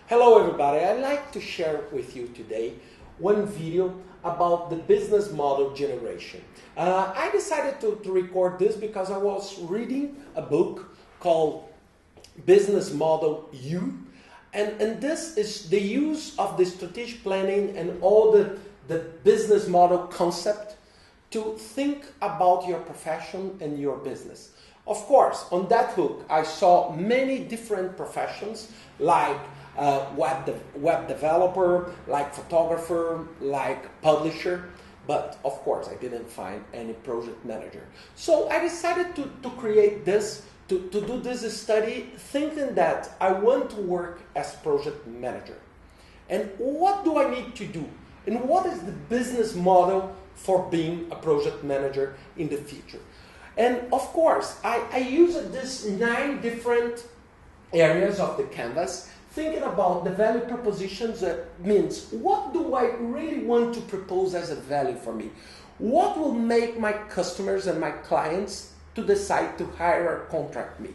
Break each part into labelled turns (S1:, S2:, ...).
S1: Hello everybody, I'd like to share with you today one video about the business model generation. I decided to record this because I was reading a book called Business Model U, and this is the use of the strategic planning and all the business model concept to think about your profession and your business. Of course, on that book I saw many different professions like web developer, like photographer, like publisher, but of course I didn't find any project manager. So I decided to create this, to do this study, thinking that I want to work as project manager. And what do I need to do? And what is the business model for being a project manager in the future? And of course, I used these 9 different areas of the canvas, thinking about the value propositions. That means, what do I really want to propose as a value for me? What will make my customers and my clients to decide to hire or contract me?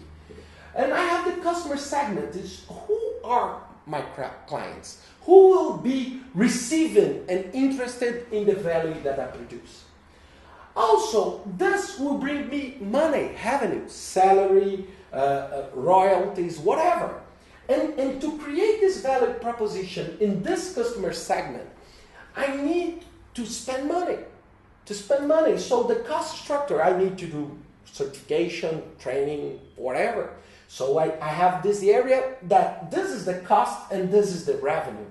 S1: And I have the customer segment, is who are my clients? Who will be receiving and interested in the value that I produce? Also, this will bring me money, revenue, salary, royalties, whatever. And to create this value proposition in this customer segment, I need to spend money. So the cost structure, I need to do certification, training, whatever. So I have this area that this is the cost and this is the revenue.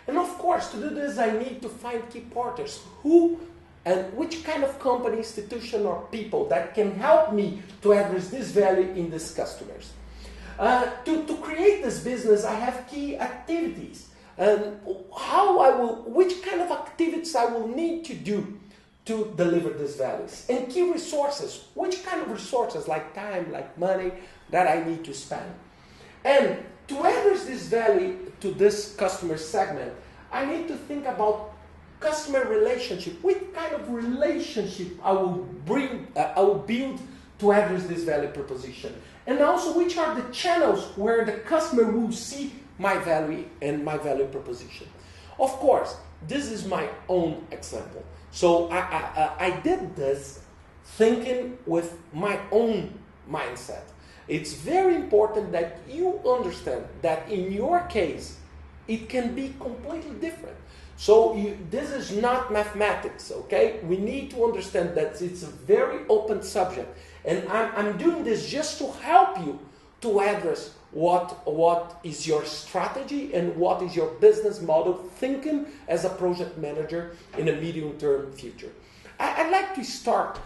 S1: And of course, to do this, I need to find key partners. Who and which kind of company, institution, or people that can help me to address this value in these customers. To create this business, I have key activities and which kind of activities I will need to do to deliver these values. And key resources, which kind of resources like time, like money that I need to spend. And to address this value to this customer segment, I need to think about customer relationship. What kind of relationship I will build to address this value proposition. And also, which are the channels where the customer will see my value and my value proposition. Of course, this is my own example. So I did this thinking with my own mindset. It's very important that you understand that in your case, it can be completely different. So this is not mathematics, okay? We need to understand that it's a very open subject. And I'm doing this just to help you to address what is your strategy and what is your business model thinking as a project manager in a medium-term future. I'd like to start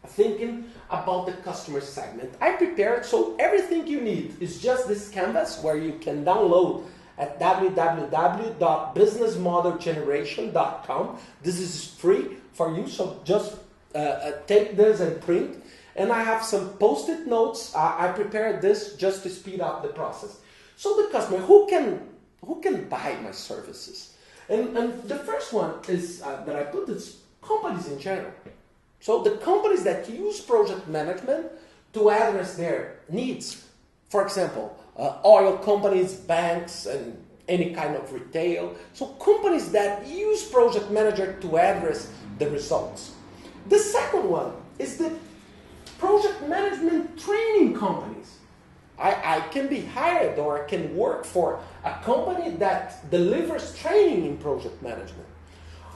S1: thinking about the customer segment. I prepared, so everything you need is just this canvas where you can download at www.businessmodelgeneration.com. This is free for you, so just take this and print. And I have some post-it notes. I prepared this just to speed up the process. So the customer, who can buy my services? And the first one is that I put is companies in general. So the companies that use project management to address their needs. For example, oil companies, banks, and any kind of retail. So companies that use project manager to address the results. The second one is the project management training companies. I can be hired or I can work for a company that delivers training in project management.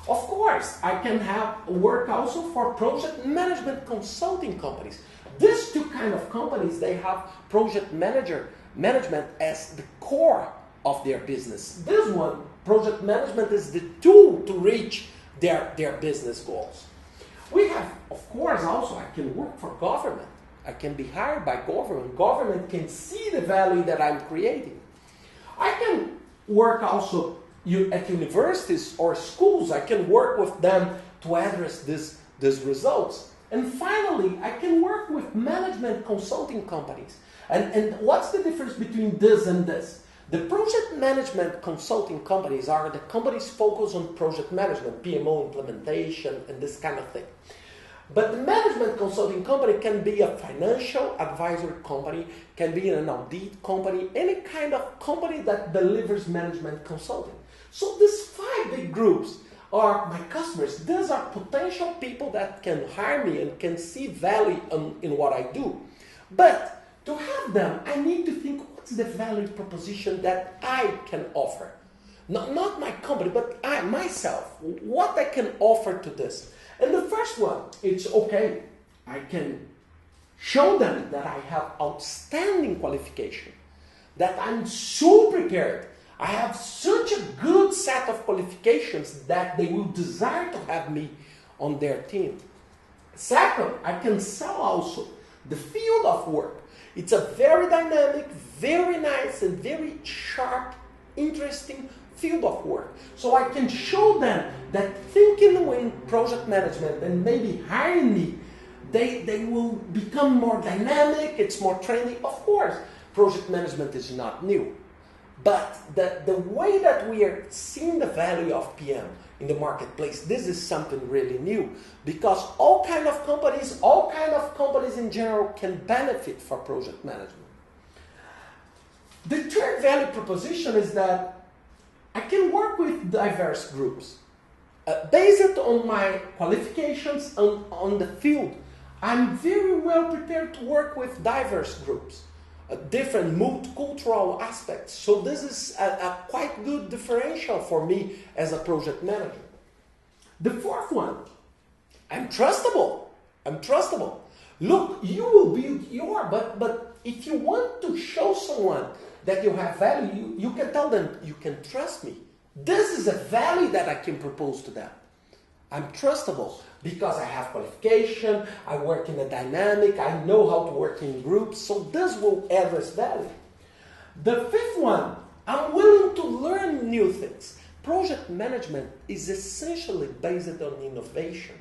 S1: Of course, I can work also for project management consulting companies. These two kind of companies, they have project management as the core of their business. This one, project management, is the tool to reach their business goals. We have, of course, also I can work for government. I can be hired by government. Government can see the value that I'm creating. I can work also at universities or schools. I can work with them to address these results. And finally, I can work with management consulting companies. And what's the difference between this and this? The project management consulting companies are the companies focused on project management, PMO implementation, and this kind of thing. But the management consulting company can be a financial advisory company, can be an audit company, any kind of company that delivers management consulting. So these 5 big groups are my customers. These are potential people that can hire me and can see value in what I do. But to have them, I need to think, what's the value proposition that I can offer? Not my company, but I, myself, what I can offer to this. And the first one, it's okay, I can show them that I have outstanding qualification, that I'm so prepared, I have such a good set of qualifications that they will desire to have me on their team. Second, I can sell also the field of work. It's a very dynamic, very nice, and very sharp, interesting field of work. So I can show them that thinking in project management and maybe hiring me, they will become more dynamic, it's more trendy. Of course, project management is not new. But the way that we are seeing the value of PM in the marketplace, this is something really new. Because all kind of companies in general can benefit from project management. The third value proposition is that I can work with diverse groups. Based on my qualifications on the field, I'm very well prepared to work with diverse groups, different multicultural aspects. So this is a quite good differential for me as a project manager. The fourth one, I'm trustable. I'm trustable. Look, you will build your, but if you want to show someone that you have value, you can tell them, you can trust me. This is a value that I can propose to them. I'm trustable because I have qualification, I work in a dynamic, I know how to work in groups, so this will address value. The fifth one, I'm willing to learn new things. Project management is essentially based on innovation,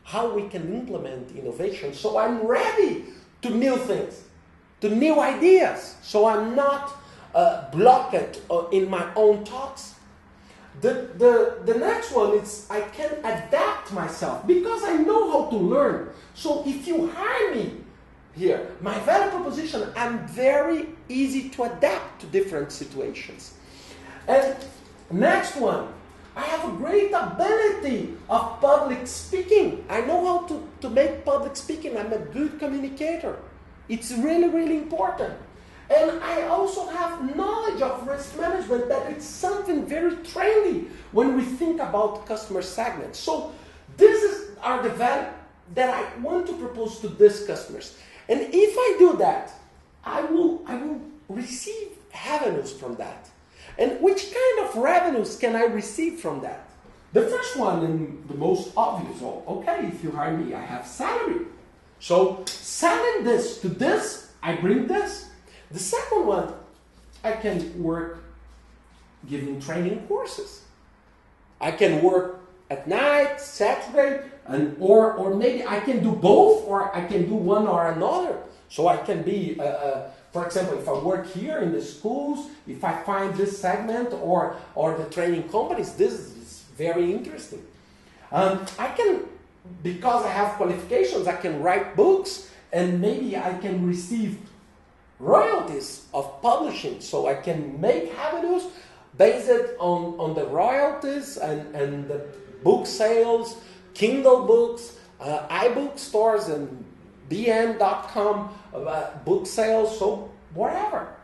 S1: how we can implement innovation, so I'm ready to new things, to new ideas, so I'm not blocked in my own thoughts. The next one is I can adapt myself because I know how to learn. So if you hire me here, my value proposition, I'm very easy to adapt to different situations. And next one, I have a great ability of public speaking. I know how to make public speaking. I'm a good communicator. It's really, really important. And I also have knowledge of risk management, that it's something very trendy when we think about customer segments. So are the value that I want to propose to these customers. And if I do that, I will receive revenues from that. And which kind of revenues can I receive from that? The first one, and the most obvious, well, okay, if you hire me, I have salary. So selling this to this, I bring this. The second one, I can work giving training courses. I can work at night, Saturday, or maybe I can do both, or I can do one or another. So I can be, for example, if I work here in the schools, if I find this segment or the training companies, this is very interesting. I can, because I have qualifications, I can write books, and maybe I can receive royalties of publishing, so I can make revenues based on the royalties and the book sales, Kindle books, iBook stores, and bm.com book sales, so whatever.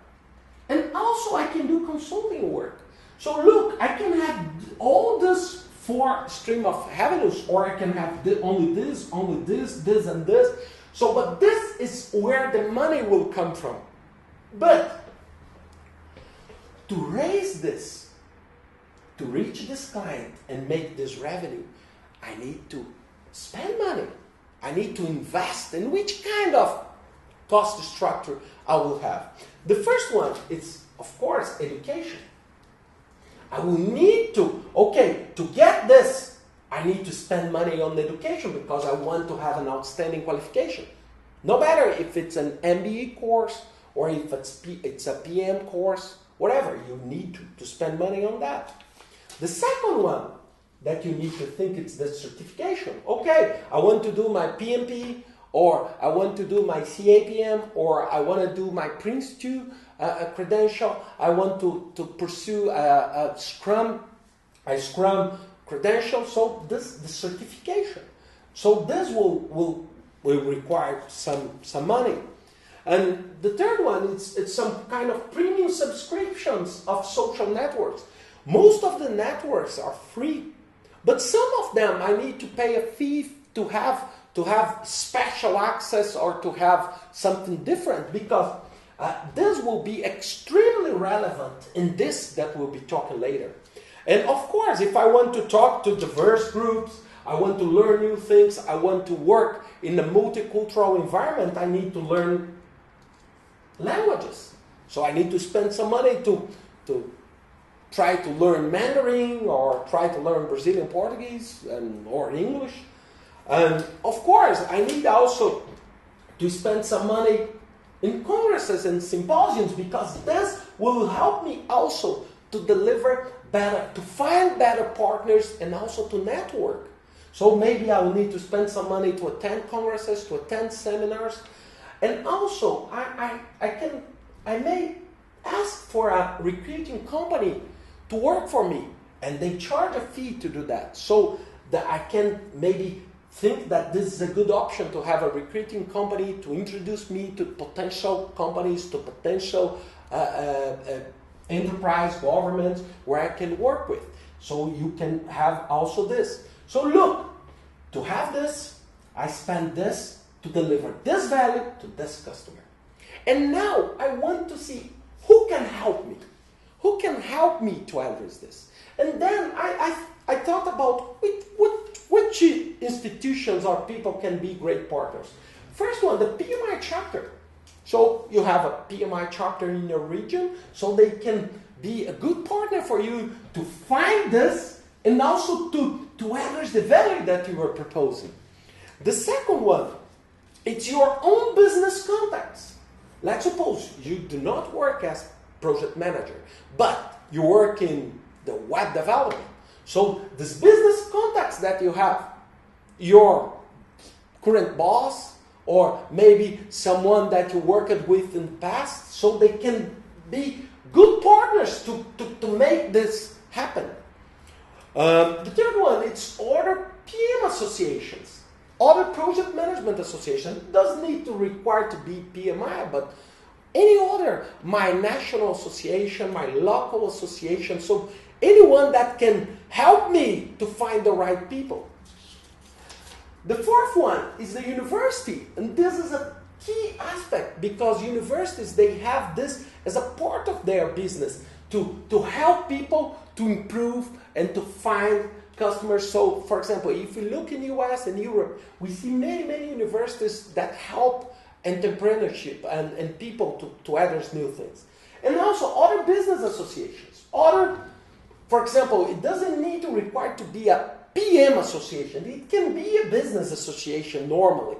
S1: And also I can do consulting work. So look, I can have all this 4 stream of revenues, or I can have only this, this, and this. So, but this is where the money will come from. But to raise this, to reach this client and make this revenue, I need to spend money. I need to invest. In which kind of cost structure I will have? The first one is, of course, education. I will need to, to get this, I need to spend money on education because I want to have an outstanding qualification. No matter if it's an MBA course or if it's a PM course, whatever, you need to spend money on that. The second one, that you need to think it's the certification. Okay, I want to do my PMP, or I want to do my CAPM, or I want to do my Prince 2 credential. I want to pursue a Scrum credential. So the certification. So this will require some money. And the third one, it's some kind of premium subscriptions of social networks. Most of the networks are free, but some of them I need to pay a fee to have special access or to have something different, because this will be extremely relevant in this that we'll be talking later. And of course, if I want to talk to diverse groups, I want to learn new things, I want to work in a multicultural environment, I need to learn languages. So I need to spend some money to try to learn Mandarin, or try to learn Brazilian Portuguese or English. And of course, I need also to spend some money in congresses and symposiums, because this will help me also to deliver better, to find better partners, and also to network. So maybe I will need to spend some money to attend congresses, to attend seminars. And also, I may ask for a recruiting company to work for me, and they charge a fee to do that. So that I can maybe think that this is a good option to have a recruiting company to introduce me to potential companies, to potential enterprise governments where I can work with. So you can have also this. So look, to have this, I spend this to deliver this value to this customer. And now I want to see who can help me. Who can help me to address this? And then I thought about which institutions or people can be great partners. First one, the PMI chapter. So you have a PMI chapter in your region, so they can be a good partner for you to find this and also to address the value that you are proposing. The second one, it's your own business contacts. Let's suppose you do not work as project manager, but you work in the web development. So this business contacts that you have, your current boss, or maybe someone that you worked with in the past, so they can be good partners to make this happen. The third one, it's other PM associations, other project management associations. It doesn't need to require to be PMI, but any other, my national association, my local association, so anyone that can help me to find the right people. The fourth one is the university, and this is a key aspect, because universities, they have this as a part of their business to help people to improve and to find customers. So, for example, if we look in the US and Europe, we see many universities that help entrepreneurship and people to address new things. And also other business associations. For example, it doesn't need to require to be a PM association. It can be a business association normally.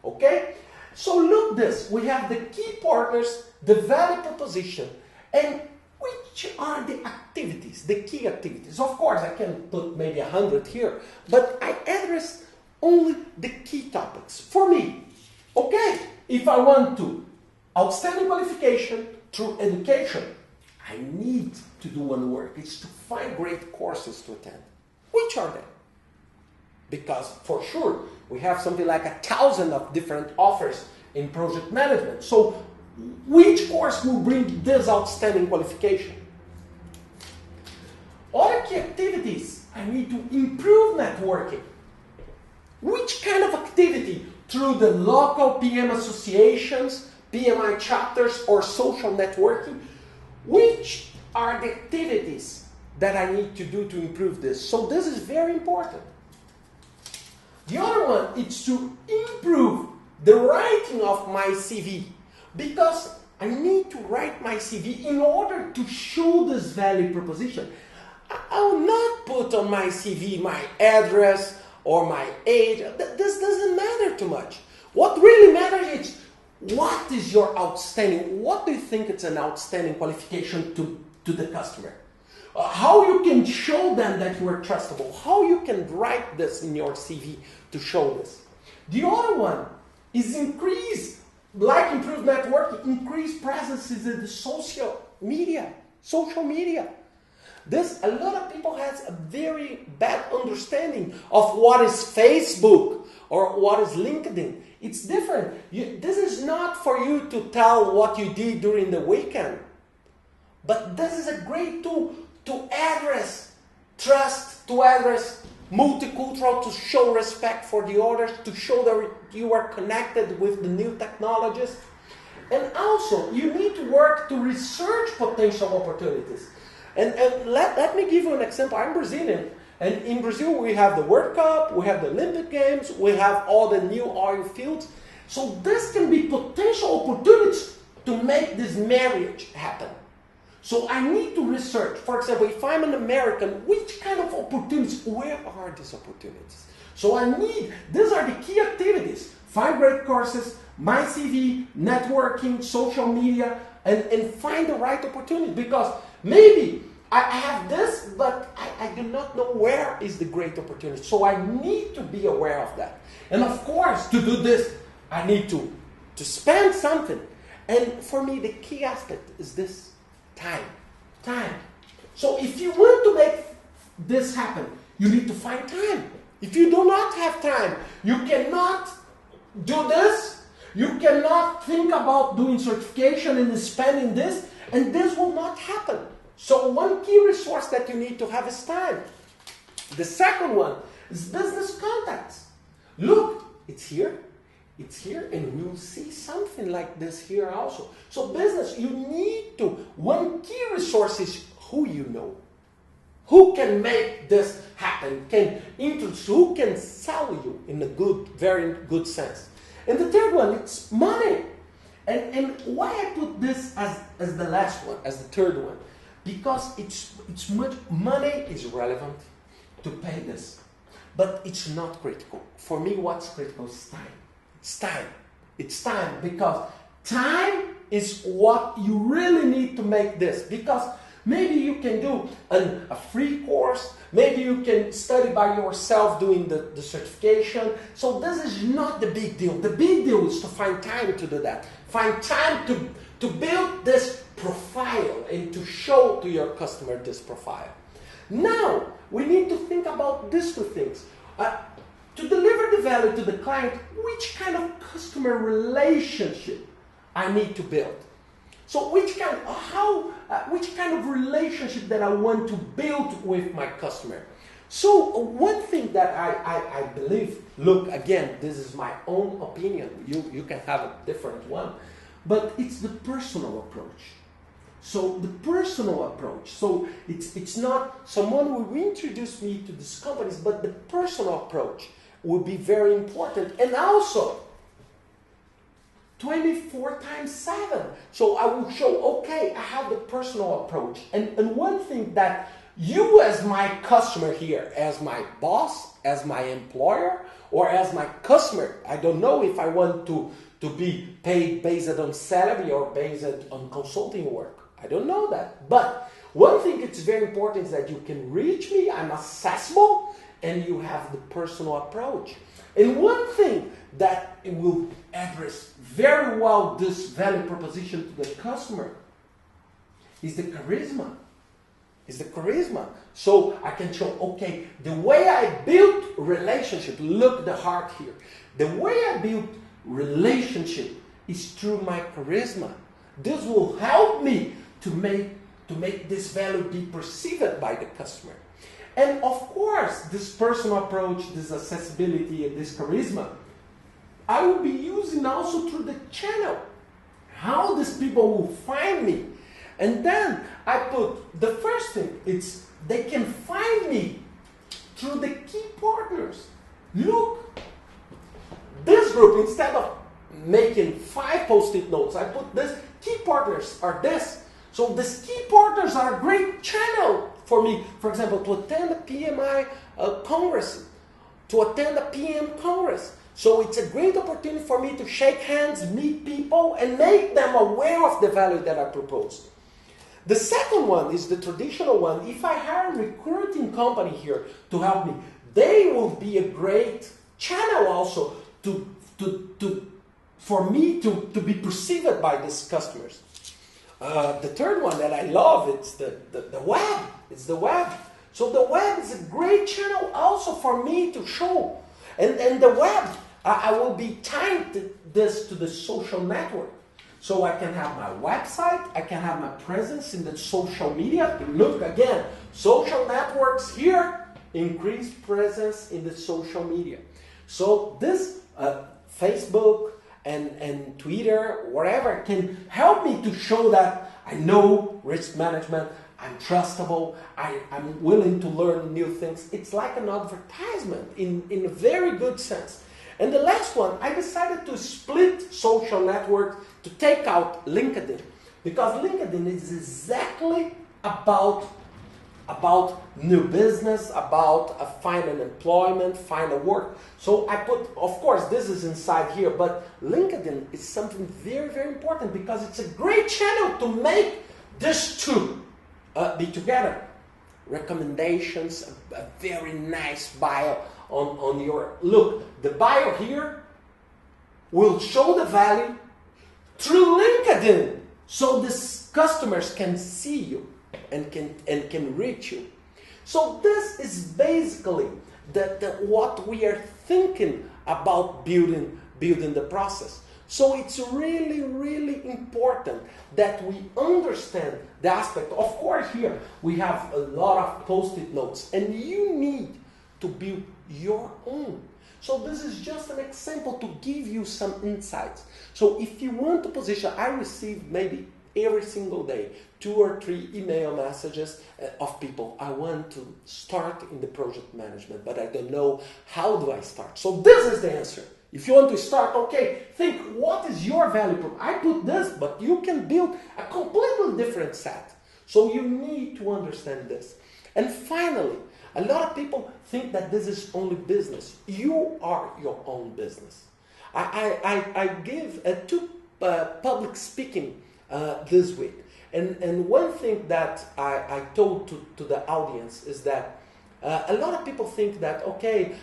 S1: Okay? So look this. We have the key partners, the value proposition, and which are the activities, the key activities. Of course, I can put maybe 100 here, but I address only the key topics. For me, okay, if I want to outstanding qualification through education, I need to do one work. It's to find great courses to attend. Which are they? Because for sure, we have something like 1,000 of different offers in project management. So which course will bring this outstanding qualification? Other key activities, I need to improve networking. Which kind of activity? Through the local PM associations, PMI chapters, or social networking? Which are the activities that I need to do to improve this? So this is very important. The other one is to improve the writing of my CV, because I need to write my CV in order to show this value proposition. I will not put on my CV my address or my age. This doesn't matter too much. What really matters is, what is your outstanding, what do you think it's an outstanding qualification to the customer? how you can show them that you are trustable, how you can write this in your CV to show this. The other one is increase, like improved networking, increase presences in the social media. A lot of people has a very bad understanding of what is Facebook or what is LinkedIn. It's different. This is not for you to tell what you did during the weekend. But this is a great tool to address trust, to address multicultural, to show respect for the others, to show that you are connected with the new technologies. And also, you need to work to research potential opportunities. And let me give you an example. I'm Brazilian. And in Brazil, we have the World Cup, we have the Olympic Games, we have all the new oil fields. So this can be potential opportunities to make this marriage happen. So I need to research. For example, if I'm an American, which kind of opportunities, where are these opportunities? So these are the key activities. Find great courses, my CV, networking, social media, and find the right opportunity. Because maybe I have this, but I do not know where is the great opportunity. So I need to be aware of that. And of course, to do this, I need to spend something. And for me, the key aspect is this. Time. So if you want to make this happen, you need to find time. If you do not have time, you cannot do this. You cannot think about doing certification and spending this, and this will not happen. So one key resource that you need to have is time. The second one is business contacts. Look, it's here, and you'll see something like this here also. So business, you need to, one key resource is who you know. Who can make this happen, can introduce, who can sell you in a good, very good sense. And the third one, it's money. And why I put this as the last one, as the third one? Because it's much, money is relevant to pay this. But it's not critical. For me, what's critical is time. It's time because time is what you really need to make this. Because maybe you can do a free course. Maybe you can study by yourself doing the certification. So this is not the big deal. The big deal is to find time to do that. Find time to build this profile and to show to your customer this profile. Now, we need to think about these two things. To deliver the value to the client, which kind of customer relationship I need to build? So which kind of relationship that I want to build with my customer? So one thing that I believe, look, again, this is my own opinion. You can have a different one. But it's the personal approach. So the personal approach. So it's not someone will introduce me to these companies, but the personal approach will be very important. And also, 24 times 7. So I will show, okay, I have the personal approach. And one thing that you as my customer here, as my boss, as my employer, or as my customer, I don't know if I want to be paid based on salary or based on consulting work. I don't know that. But one thing that's very important is that you can reach me, I'm accessible, and you have the personal approach. And one thing that it will address very well this value proposition to the customer is the charisma. So I can show, okay, the way I built relationship, look the heart here. The way I built relationship is through my charisma. This will help me to make this value be perceived by the customer. And of course, this personal approach, this accessibility, and this charisma, I will be using also through the channel. How these people will find me. And then I put the first thing, it's they can find me through the key partners. Look, this group, instead of making 5 post-it notes, I put this, key partners are this. So these key partners are a great channel for me, for example, to attend a PMI Congress, to attend a PM Congress. So it's a great opportunity for me to shake hands, meet people, and make them aware of the value that I propose. The second one is the traditional one. If I hire a recruiting company here to help me, they will be a great channel also for me to be perceived by these customers. The third one that I love, it's the web. It's the web. So the web is a great channel also for me to show. And the web, I will be tying this to the social network. So I can have my website, I can have my presence in the social media. Look again, social networks here, increased presence in the social media. So this Facebook and Twitter, whatever, can help me to show that I know risk management, I'm trustable, I'm willing to learn new things. It's like an advertisement in a very good sense. And the last one, I decided to split social network, to take out LinkedIn, because LinkedIn is exactly about new business, about finding employment, finding work. So I put, of course, this is inside here, but LinkedIn is something very, very important because it's a great channel to make these two be together. Recommendations, a very nice bio on your, look, the bio here will show the value through LinkedIn, so these customers can see you and can reach you. So this is basically what we are thinking about building the process. So it's really, really important that we understand the aspect. Of course, here we have a lot of post-it notes, and you need to build your own. So this is just an example to give you some insights. So if you want to position, I receive maybe every single day 2 or 3 email messages of people. I want to start in the project management, but I don't know how do I start. So this is the answer. If you want to start, okay, think what is your value prop. I put this, but you can build a completely different set. So you need to understand this. And finally, a lot of people think that this is only business. You are your own business. I give 2 public speaking this week. And one thing that I told to the audience is that a lot of people think that, okay,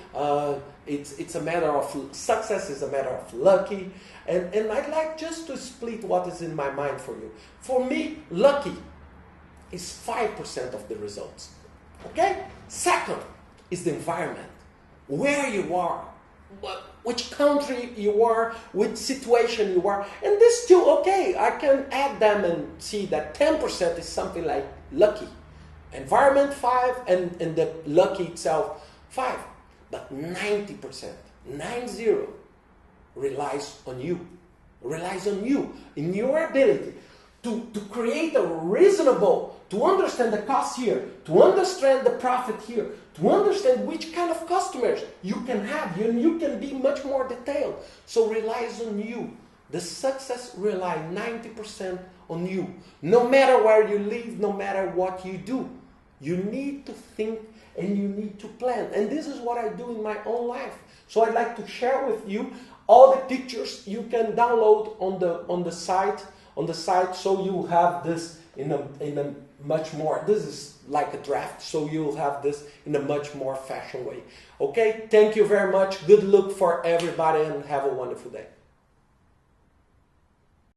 S1: it's a matter of success, is a matter of lucky. And I'd like just to split what is in my mind for you. For me, lucky is 5% of the results. Okay? Second is the environment. Where you are, which country you are, which situation you are. And this too, okay, I can add them and see that 10% is something like lucky. Environment 5 and the lucky itself 5. But 90%, 90, relies on you. Relies on you, in your ability to create a reasonable, to understand the cost here, to understand the profit here, to understand which kind of customers you can have, and you can be much more detailed. So relies on you. The success relies 90% on you. No matter where you live, no matter what you do, you need to think and you need to plan. And this is what I do in my own life. So I'd like to share with you all the pictures you can download on the site. So you have this in a much more, this is like a draft, so you'll have this in a much more fashion way. Okay, thank you very much. Good luck for everybody and have a wonderful day.